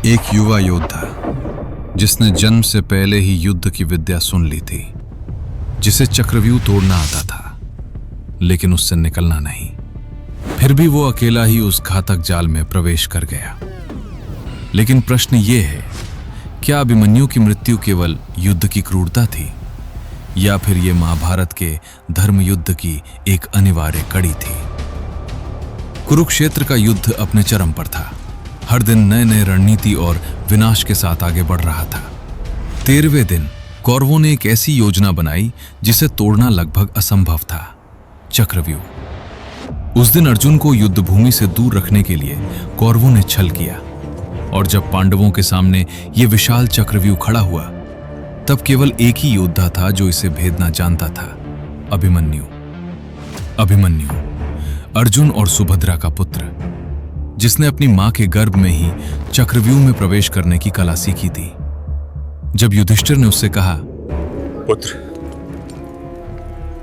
एक युवा योद्धा जिसने जन्म से पहले ही युद्ध की विद्या सुन ली थी, जिसे चक्रव्यूह तोड़ना आता था लेकिन उससे निकलना नहीं। फिर भी वो अकेला ही उस घातक जाल में प्रवेश कर गया। लेकिन प्रश्न ये है, क्या अभिमन्यु की मृत्यु केवल युद्ध की क्रूरता थी या फिर ये महाभारत के धर्म युद्ध की एक अनिवार्य कड़ी थी? कुरुक्षेत्र का युद्ध अपने चरम पर था। हर दिन नए नए रणनीति और विनाश के साथ आगे बढ़ रहा था। 13वें दिन कौरवों ने एक ऐसी योजना बनाई जिसे तोड़ना लगभग असंभव था, चक्रव्यूह। उस दिन अर्जुन को युद्ध भूमि से दूर रखने के लिए कौरवों ने छल किया, और जब पांडवों के सामने यह विशाल चक्रव्यूह खड़ा हुआ, तब केवल एक ही योद्धा था जो इसे भेदना जानता था, अभिमन्यु। अभिमन्यु अर्जुन और सुभद्रा का पुत्र, जिसने अपनी मां के गर्भ में ही चक्रव्यूह में प्रवेश करने की कला सीखी थी। जब युधिष्ठिर ने उससे कहा, पुत्र,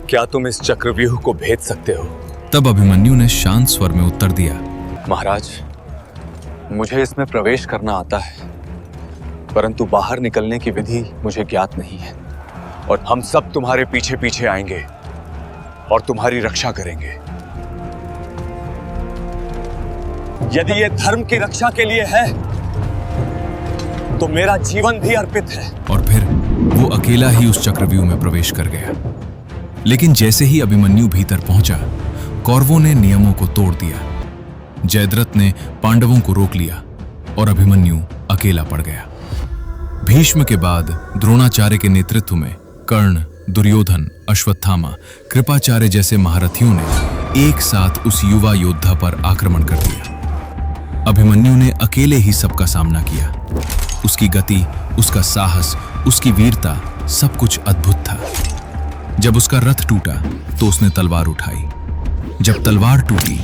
क्या तुम इस चक्रव्यूह को भेद सकते हो? तब अभिमन्यु ने शांत स्वर में उत्तर दिया, महाराज, मुझे इसमें प्रवेश करना आता है, परंतु बाहर निकलने की विधि मुझे ज्ञात नहीं है, और हम सब तुम्हारे पीछे पीछे आएंगे और तुम्हारी रक्षा करेंगे। यदि ये धर्म की रक्षा के लिए है तो मेरा जीवन भी अर्पित है। और फिर वो अकेला ही उस चक्रव्यूह में प्रवेश कर गया। लेकिन जैसे ही अभिमन्यु भीतर पहुंचा, कौरवों ने नियमों को तोड़ दिया। जयद्रथ ने पांडवों को रोक लिया और अभिमन्यु अकेला पड़ गया। भीष्म के बाद द्रोणाचार्य के नेतृत्व में कर्ण, दुर्योधन, अश्वत्थामा, कृपाचार्य जैसे महारथियों ने एक साथ उस युवा योद्धा पर आक्रमण कर दिया। अभिमन्यु ने अकेले ही सबका सामना किया। उसकी गति, उसका साहस, उसकी वीरता, सब कुछ अद्भुत था। जब उसका रथ टूटा तो उसने तलवार उठाई, जब तलवार टूटी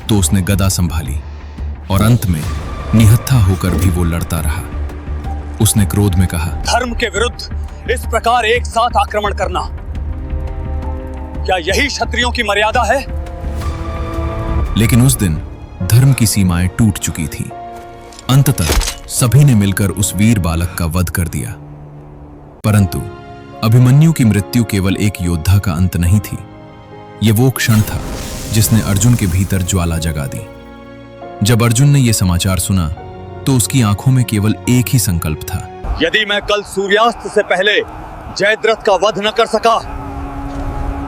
तो उसने गदा संभाली, और अंत में निहत्था होकर भी वो लड़ता रहा। उसने क्रोध में कहा, धर्म के विरुद्ध इस प्रकार एक साथ आक्रमण करना, क्या यही क्षत्रियों की मर्यादा है? लेकिन उस दिन धर्म की सीमाएं टूट चुकी थीं। अंततः सभी ने मिलकर उस वीर बालक का वध कर दिया। परंतु अभिमन्यु की मृत्यु केवल एक योद्धा का अंत नहीं थी। यह वो क्षण था जिसने अर्जुन के भीतर ज्वाला जगा दी। जब अर्जुन ने यह समाचार सुना तो उसकी आंखों में केवल एक ही संकल्प था, यदि मैं कल सूर्यास्त से पहले जयद्रथ का वध न कर सका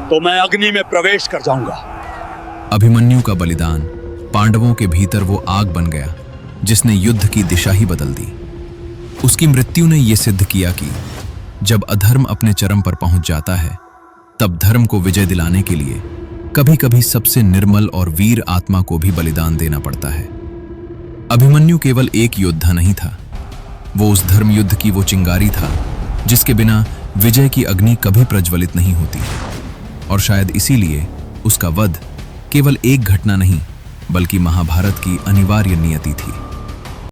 तो मैं अग्नि में प्रवेश कर जाऊंगा। अभिमन्यु का बलिदान पांडवों के भीतर वो आग बन गया जिसने युद्ध की दिशा ही बदल दी। उसकी मृत्यु ने यह सिद्ध किया कि जब अधर्म अपने चरम पर पहुंच जाता है, तब धर्म को विजय दिलाने के लिए कभी कभी सबसे निर्मल और वीर आत्मा को भी बलिदान देना पड़ता है। अभिमन्यु केवल एक योद्धा नहीं था, वो उस धर्म युद्ध की वो चिंगारी था जिसके बिना विजय की अग्नि कभी प्रज्वलित नहीं होती। और शायद इसीलिए उसका वध केवल एक घटना नहीं बल्कि महाभारत की अनिवार्य नियति थी।